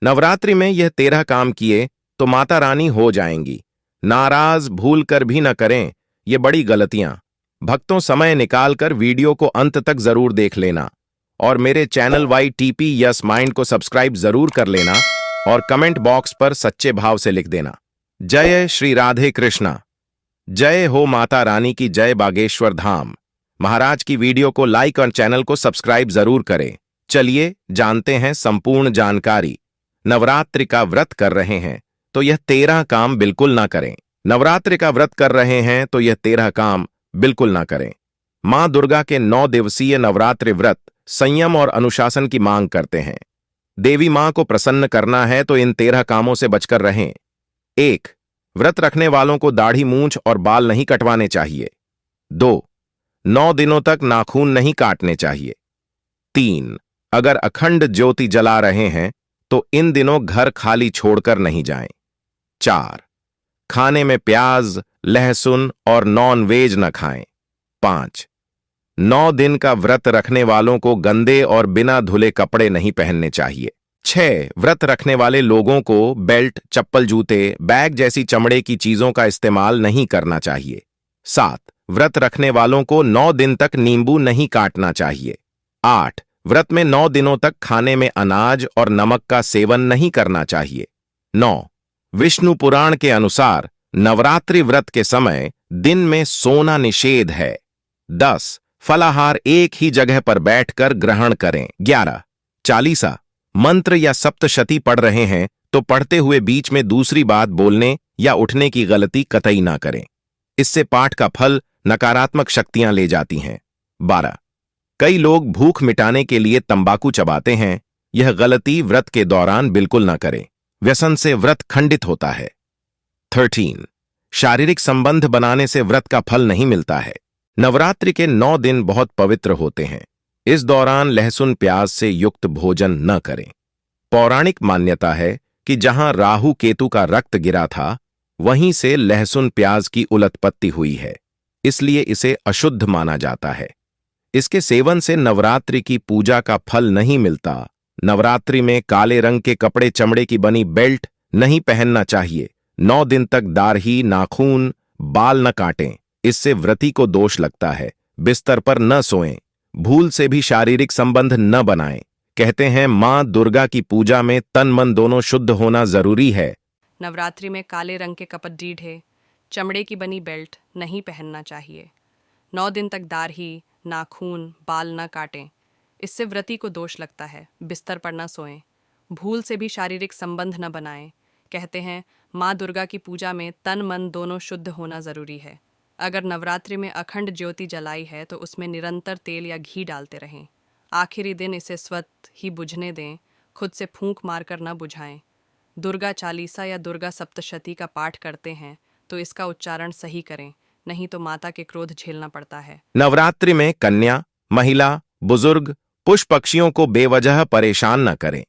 नवरात्रि में यह 13 काम किए तो माता रानी हो जाएंगी। नाराज भूल कर भी न करें ये बड़ी गलतियां। भक्तों, समय निकालकर वीडियो को अंत तक जरूर देख लेना और मेरे चैनल YTP यस माइंड को सब्सक्राइब जरूर कर लेना और कमेंट बॉक्स पर सच्चे भाव से लिख देना। जय श्री राधे कृष्णा। जय हो माता रानी की जय। बागेश्वर धाम महाराज की वीडियो को लाइक और चैनल को सब्सक्राइब जरूर करें। चलिए जानते हैं संपूर्ण जानकारी। नवरात्रि का व्रत कर रहे हैं तो यह 13 काम बिल्कुल ना करें। नवरात्रि का व्रत कर रहे हैं तो यह 13 काम बिल्कुल ना करें। मां दुर्गा के 9 दिवसीय नवरात्रि व्रत संयम और अनुशासन की मांग करते हैं। देवी मां को प्रसन्न करना है तो इन 13 कामों से बचकर रहें। 1. व्रत रखने वालों को दाढ़ी, मूंछ और बाल नहीं कटवाने चाहिए। 2. 9 दिनों तक नाखून नहीं काटने चाहिए। 3. अगर अखंड ज्योति जला रहे हैं तो इन दिनों घर खाली छोड़कर नहीं जाएं। 4. खाने में प्याज, लहसुन और नॉन वेज न खाएं। 5. 9 दिन का व्रत रखने वालों को गंदे और बिना धुले कपड़े नहीं पहनने चाहिए। 6. व्रत रखने वाले लोगों को बेल्ट, चप्पल, जूते, बैग जैसी चमड़े की चीजों का इस्तेमाल नहीं करना चाहिए। 7. व्रत रखने वालों को 9 दिन तक नींबू नहीं काटना चाहिए। 8. व्रत में 9 दिनों तक खाने में अनाज और नमक का सेवन नहीं करना चाहिए। 9. विष्णु पुराण के अनुसार नवरात्रि व्रत के समय दिन में सोना निषेध है। 10. फलाहार एक ही जगह पर बैठकर ग्रहण करें। 11. चालीसा, मंत्र या सप्तशती पढ़ रहे हैं तो पढ़ते हुए बीच में दूसरी बात बोलने या उठने की गलती कतई ना करें। इससे पाठ का फल नकारात्मक शक्तियां ले जाती हैं। 12. कई लोग भूख मिटाने के लिए तंबाकू चबाते हैं। यह गलती व्रत के दौरान बिल्कुल ना करें। व्यसन से व्रत खंडित होता है। 13. शारीरिक संबंध बनाने से व्रत का फल नहीं मिलता है। नवरात्रि के 9 दिन बहुत पवित्र होते हैं। इस दौरान लहसुन, प्याज से युक्त भोजन न करें। पौराणिक मान्यता है कि जहां राहु केतु का रक्त गिरा था वहीं से लहसुन प्याज की उलत्पत्ति हुई है, इसलिए इसे अशुद्ध माना जाता है। इसके सेवन से नवरात्रि की पूजा का फल नहीं मिलता। नवरात्रि में काले रंग के कपड़े, चमड़े की बनी बेल्ट नहीं पहनना चाहिए। 9 दिन तक दाढ़ी, नाखून, बाल न काटें, इससे व्रती को दोष लगता है। बिस्तर पर न सोएं। भूल से भी शारीरिक संबंध न बनाएं। कहते हैं मां दुर्गा की पूजा में तन मन दोनों शुद्ध होना जरूरी है। नवरात्रि में काले रंग के कपड़े, ढीढ़े, चमड़े की बनी बेल्ट नहीं पहनना चाहिए। 9 दिन तक दाढ़ी, नाखून, बाल न काटें, इससे व्रती को दोष लगता है। बिस्तर पर न सोएं। भूल से भी शारीरिक संबंध न बनाएं। कहते हैं माँ दुर्गा की पूजा में तन मन दोनों शुद्ध होना जरूरी है। अगर नवरात्रि में अखंड ज्योति जलाई है तो उसमें निरंतर तेल या घी डालते रहें। आखिरी दिन इसे स्वतः ही बुझने दें, खुद से फूंक मारकर न बुझाएं। दुर्गा चालीसा या दुर्गा सप्तशती का पाठ करते हैं तो इसका उच्चारण सही करें, नहीं तो माता के क्रोध झेलना पड़ता है। नवरात्रि में कन्या, महिला, बुजुर्ग, पुष्प पक्षियों को बेवजह परेशान न करें।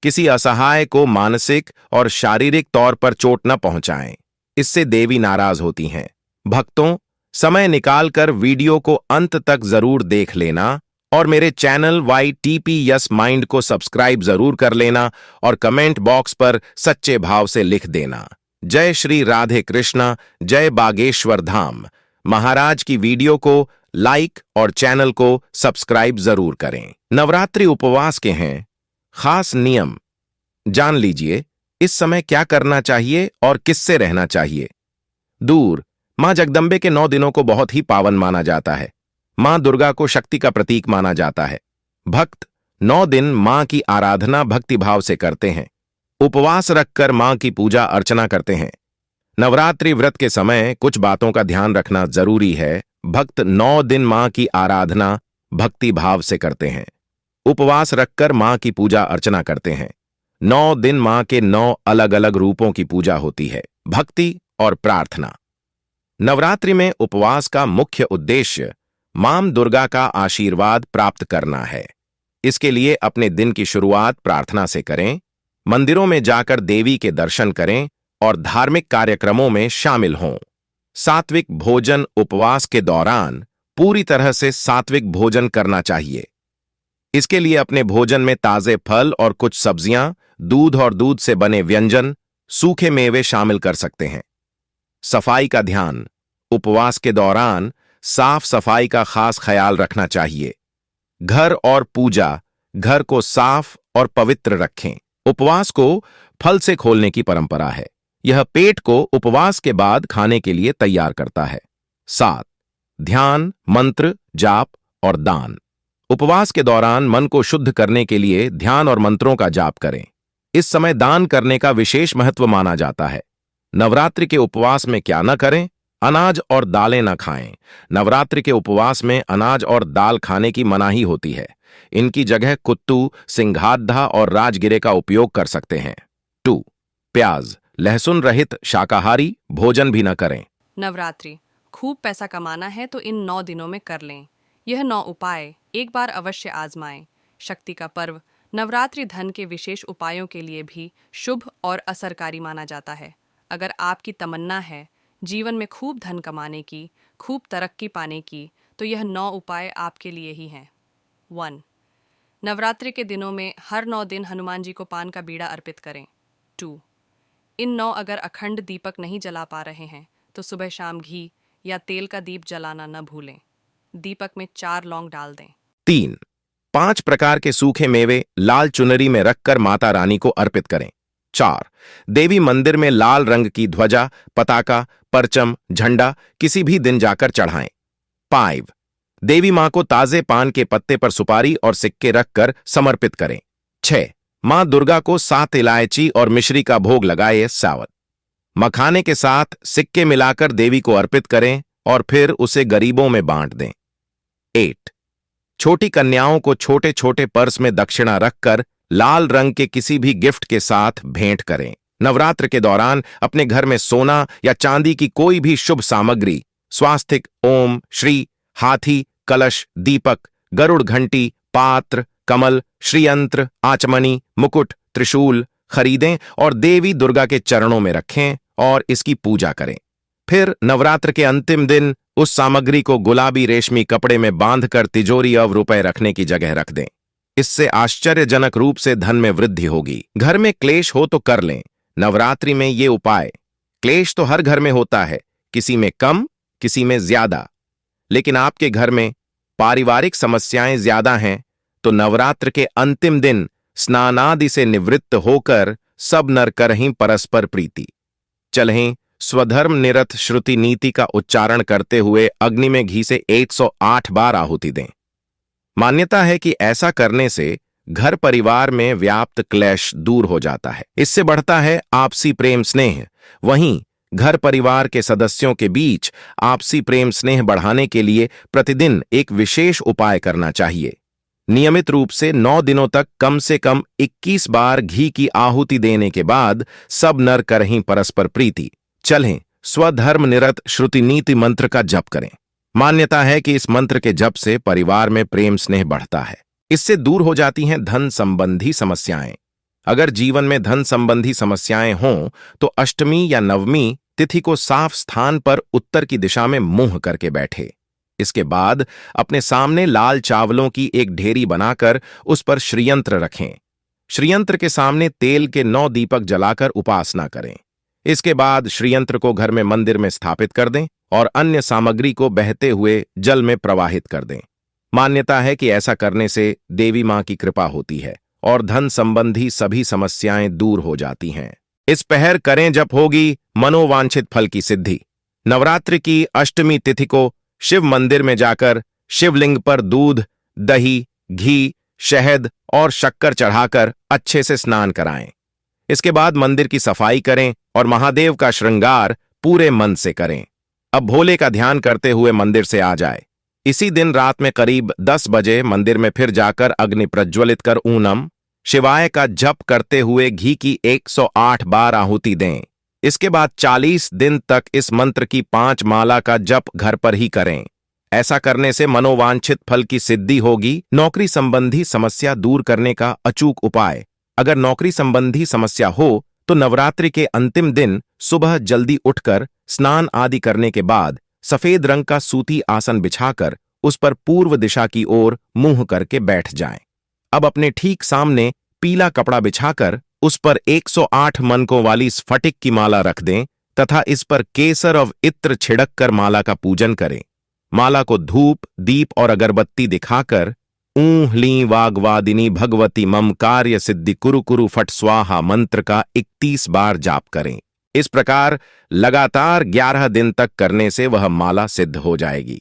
किसी असहाय को मानसिक और शारीरिक तौर पर चोट न पहुंचाएं, इससे देवी नाराज होती हैं। भक्तों, समय निकालकर वीडियो को अंत तक जरूर देख लेना और मेरे चैनल YTP यस माइंड को सब्सक्राइब जरूर कर लेना और कमेंट बॉक्स पर सच्चे भाव से लिख देना। जय श्री राधे कृष्णा। जय बागेश्वर धाम महाराज की वीडियो को लाइक और चैनल को सब्सक्राइब जरूर करें। नवरात्रि उपवास के हैं खास नियम जान लीजिए। इस समय क्या करना चाहिए और किससे रहना चाहिए। दूर, मां जगदम्बे के 9 दिनों को बहुत ही पावन माना जाता है। मां दुर्गा को शक्ति का प्रतीक माना जाता है। भक्त 9 दिन मां की आराधना भक्तिभाव से करते हैं। उपवास रखकर मां की पूजा अर्चना करते हैं। नवरात्रि व्रत के समय कुछ बातों का ध्यान रखना जरूरी है। भक्त 9 दिन मां की आराधना भक्ति भाव से करते हैं। उपवास रखकर मां की पूजा अर्चना करते हैं। 9 दिन मां के 9 अलग अलग रूपों की पूजा होती है। भक्ति और प्रार्थना। नवरात्रि में उपवास का मुख्य उद्देश्य मां दुर्गा का आशीर्वाद प्राप्त करना है। इसके लिए अपने दिन की शुरुआत प्रार्थना से करें, मंदिरों में जाकर देवी के दर्शन करें और धार्मिक कार्यक्रमों में शामिल हों। सात्विक भोजन। उपवास के दौरान पूरी तरह से सात्विक भोजन करना चाहिए। इसके लिए अपने भोजन में ताजे फल और कुछ सब्जियां, दूध और दूध से बने व्यंजन, सूखे मेवे शामिल कर सकते हैं। सफाई का ध्यान। उपवास के दौरान साफ सफाई का खास ख्याल रखना चाहिए। घर और पूजा घर को साफ और पवित्र रखें। उपवास को फल से खोलने की परंपरा है। यह पेट को उपवास के बाद खाने के लिए तैयार करता है। 7. ध्यान, मंत्र, जाप और दान। उपवास के दौरान मन को शुद्ध करने के लिए ध्यान और मंत्रों का जाप करें। इस समय दान करने का विशेष महत्व माना जाता है। नवरात्रि के उपवास में क्या न करें? अनाज और दालें न खाएं। नवरात्रि के उपवास में अनाज और दाल खाने की मनाही होती है। इनकी जगह कुत्तू, सिंघाड़ा और राजगिरे का उपयोग कर सकते हैं। 2. प्याज, लहसुन रहित शाकाहारी भोजन भी न करें। नवरात्रि खूब पैसा कमाना है तो इन 9 दिनों में कर लें। यह 9 उपाय एक बार अवश्य आजमाएं। शक्ति का पर्व नवरात्रि धन के विशेष उपायों के लिए भी शुभ और असरकारी माना जाता है। अगर आपकी तमन्ना है जीवन में खूब धन कमाने की, खूब तरक्की पाने की, तो यह 9 उपाय आपके लिए ही हैं। 1. नवरात्रि के दिनों में हर 9 दिन हनुमान जी को पान का बीड़ा अर्पित करें। 2. इन 9 अगर अखंड दीपक नहीं जला पा रहे हैं तो सुबह शाम घी या तेल का दीप जलाना न भूलें। दीपक में 4 लौंग डाल दें। 3. 5 प्रकार के सूखे मेवे लाल चुनरी में रखकर माता रानी को अर्पित करें। 4. देवी मंदिर में लाल रंग की ध्वजा, पताका, परचम, झंडा किसी भी दिन जाकर चढ़ाएं। 5. देवी मां को ताजे पान के पत्ते पर सुपारी और सिक्के रखकर समर्पित करें। 6. मां दुर्गा को 7 इलायची और मिश्री का भोग लगाए। 7. मखाने के साथ सिक्के मिलाकर देवी को अर्पित करें और फिर उसे गरीबों में बांट दें। 8. छोटी कन्याओं को छोटे छोटे पर्स में दक्षिणा रखकर लाल रंग के किसी भी गिफ्ट के साथ भेंट करें। नवरात्र के दौरान अपने घर में सोना या चांदी की कोई भी शुभ सामग्री, स्वास्तिक, ओम, श्री, हाथी, कलश, दीपक, गरुड़ घंटी, पात्र, कमल, श्रीयंत्र, आचमनी, मुकुट, त्रिशूल खरीदें और देवी दुर्गा के चरणों में रखें और इसकी पूजा करें। फिर नवरात्र के अंतिम दिन उस सामग्री को गुलाबी रेशमी कपड़े में बांधकर तिजोरी और रुपए रखने की जगह रख दें। इससे आश्चर्यजनक रूप से धन में वृद्धि होगी। घर में क्लेश हो तो कर लें। नवरात्रि में ये उपाय। क्लेश तो हर घर में होता है, किसी में कम, किसी में ज्यादा। लेकिन आपके घर में पारिवारिक समस्याएं ज्यादा हैं तो नवरात्र के अंतिम दिन स्नानादि से निवृत्त होकर सब नर करहीं परस्पर प्रीति। चलें स्वधर्म निरत श्रुति नीति का उच्चारण करते हुए अग्नि में घी से 108 बार आहुति दें। मान्यता है कि ऐसा करने से घर परिवार में व्याप्त क्लेश दूर हो जाता है। इससे बढ़ता है आपसी प्रेम स्नेह। वहीं घर परिवार के सदस्यों के बीच आपसी प्रेम स्नेह बढ़ाने के लिए प्रतिदिन एक विशेष उपाय करना चाहिए। नियमित रूप से 9 दिनों तक कम से कम 21 बार घी की आहुति देने के बाद सब नर करहीं परस्पर प्रीति। चलें स्वधर्म निरत श्रुति नीति मंत्र का जप करें। मान्यता है कि इस मंत्र के जप से परिवार में प्रेम स्नेह बढ़ता है। इससे दूर हो जाती हैं धन संबंधी समस्याएं। अगर जीवन में धन संबंधी समस्याएं हों तो अष्टमी या नवमी तिथि को साफ स्थान पर उत्तर की दिशा में मुंह करके बैठे। इसके बाद अपने सामने लाल चावलों की एक ढेरी बनाकर उस पर श्रीयंत्र रखें। श्रीयंत्र के सामने तेल के 9 दीपक जलाकर उपासना करें। इसके बाद श्रीयंत्र को घर में मंदिर में स्थापित कर दें और अन्य सामग्री को बहते हुए जल में प्रवाहित कर दें। मान्यता है कि ऐसा करने से देवी मां की कृपा होती है और धन संबंधी सभी समस्याएं दूर हो जाती हैं। इस पहर करें जब होगी मनोवांछित फल की सिद्धि। नवरात्रि की अष्टमी तिथि को शिव मंदिर में जाकर शिवलिंग पर दूध, दही, घी, शहद और शक्कर चढ़ाकर अच्छे से स्नान कराएं। इसके बाद मंदिर की सफाई करें और महादेव का श्रृंगार पूरे मन से करें। अब भोले का ध्यान करते हुए मंदिर से आ जाए। इसी दिन रात में करीब 10 बजे मंदिर में फिर जाकर अग्नि प्रज्वलित कर ऊनम शिवाय का जप करते हुए घी की 108 बार आहुति दें। इसके बाद 40 दिन तक इस मंत्र की 5 माला का जप घर पर ही करें। ऐसा करने से मनोवांछित फल की सिद्धि होगी। नौकरी संबंधी समस्या दूर करने का अचूक उपाय। अगर नौकरी संबंधी समस्या हो तो नवरात्रि के अंतिम दिन सुबह जल्दी उठकर स्नान आदि करने के बाद सफेद रंग का सूती आसन बिछाकर उस पर पूर्व दिशा की ओर मुंह करके बैठ जाएं। अब अपने ठीक सामने पीला कपड़ा बिछाकर उस पर 108 मनकों वाली स्फटिक की माला रख दें तथा इस पर केसर और इत्र छिड़क कर माला का पूजन करें। माला को धूप, दीप और अगरबत्ती दिखाकर ऊं ह्लीं वाग्वादिनी भगवती मम कार्य सिद्धि कुरु कुरु फट स्वाहा मंत्र का 31 बार जाप करें। इस प्रकार लगातार 11 दिन तक करने से वह माला सिद्ध हो जाएगी।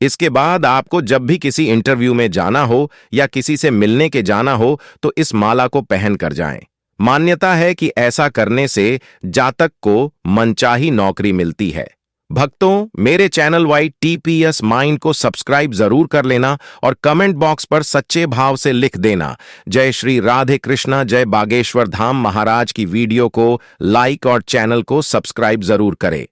इसके बाद आपको जब भी किसी इंटरव्यू में जाना हो या किसी से मिलने के जाना हो तो इस माला को पहन कर जाएं। मान्यता है कि ऐसा करने से जातक को मनचाही नौकरी मिलती है। भक्तों, मेरे चैनल वाई टीपीएस माइंड को सब्सक्राइब जरूर कर लेना और कमेंट बॉक्स पर सच्चे भाव से लिख देना जय श्री राधे कृष्णा, जय बागेश्वर धाम महाराज की वीडियो को लाइक और चैनल को सब्सक्राइब जरूर करें।